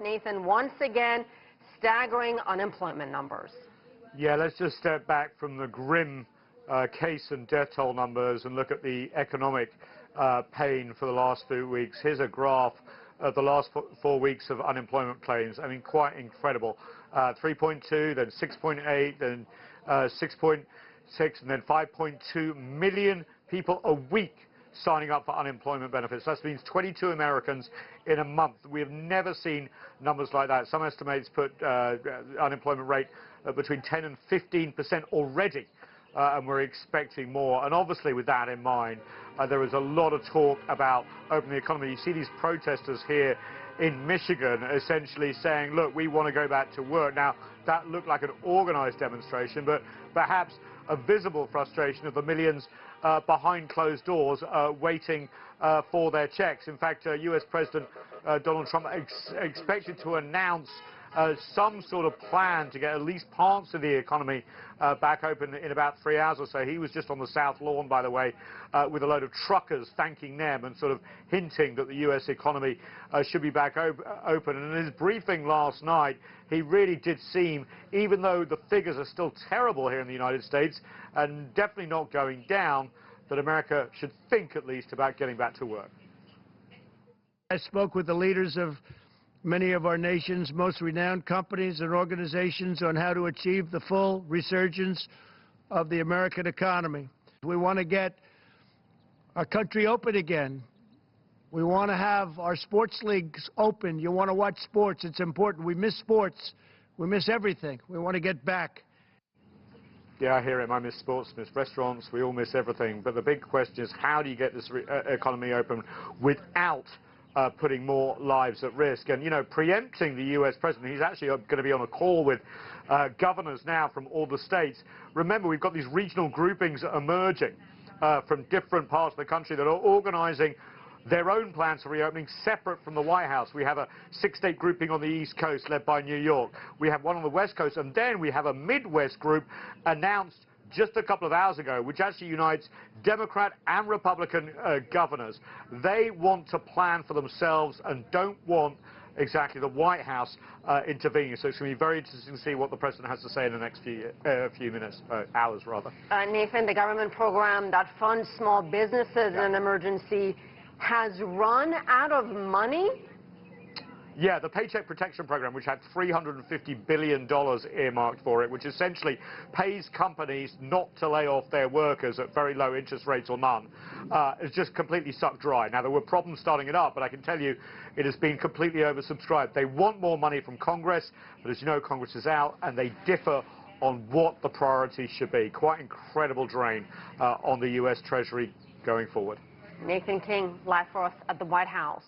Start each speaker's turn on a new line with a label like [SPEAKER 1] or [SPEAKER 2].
[SPEAKER 1] Nathan, once again, staggering unemployment numbers.
[SPEAKER 2] Yeah, let's just step back from the grim case and death toll numbers and look at the economic pain for the last few weeks. Here's a graph of the last 4 weeks of unemployment claims. I mean, quite incredible. 3.2, then 6.8, then 6.6, and then 5.2 million people a week signing up for unemployment benefits. That means 22 Americans in a month. We have never seen numbers like that. Some estimates put unemployment rate between 10 and 15% already, and we're expecting more. And obviously, with that in mind, there is a lot of talk about opening the economy. You see these protesters here in Michigan essentially saying, look, we want to go back to work. Now, that looked like an organized demonstration, but perhaps a visible frustration of the millions behind closed doors waiting for their checks. In fact, U.S. President Donald Trump expected to announce some sort of plan to get at least parts of the economy back open in about 3 hours or so. He was just on the South Lawn, by the way, with a load of truckers thanking them and sort of hinting that the U.S. economy should be back open. And in his briefing last night, he really did seem, even though the figures are still terrible here in the United States and definitely not going down, that America should think at least about getting back to work.
[SPEAKER 3] I spoke with the leaders of many of our nation's most renowned companies and organizations on how to achieve the full resurgence of the American economy. We want to get our country open again. We want to have our sports leagues open. You want to watch sports. It's important. We miss sports. We miss everything. We want to get back.
[SPEAKER 2] Yeah, I hear him. I miss sports, miss restaurants. We all miss everything. But the big question is, how do you get this economy open without putting more lives at risk? And, you know, preempting the U.S. president, he's actually going to be on a call with governors now from all the states. Remember, we've got these regional groupings emerging from different parts of the country that are organizing their own plans for reopening separate from the White House. We have a 6-state grouping on the East Coast led by New York. We have one on the West Coast, and then we have a Midwest group announced just a couple of hours ago, which actually unites Democrat and Republican governors. They want to plan for themselves and don't want exactly the White House intervening. So it's going to be very interesting to see what the president has to say in the next few minutes, hours rather.
[SPEAKER 1] Nathan, the government program that funds small businesses in an emergency has run out of money?
[SPEAKER 2] Yeah, the Paycheck Protection Program, which had $350 billion earmarked for it, which essentially pays companies not to lay off their workers at very low interest rates or none, is just completely sucked dry. Now, there were problems starting it up, but I can tell you it has been completely oversubscribed. They want more money from Congress, but as you know, Congress is out, and they differ on what the priorities should be. Quite incredible drain on the U.S. Treasury going forward.
[SPEAKER 1] Nathan King, live for us at the White House.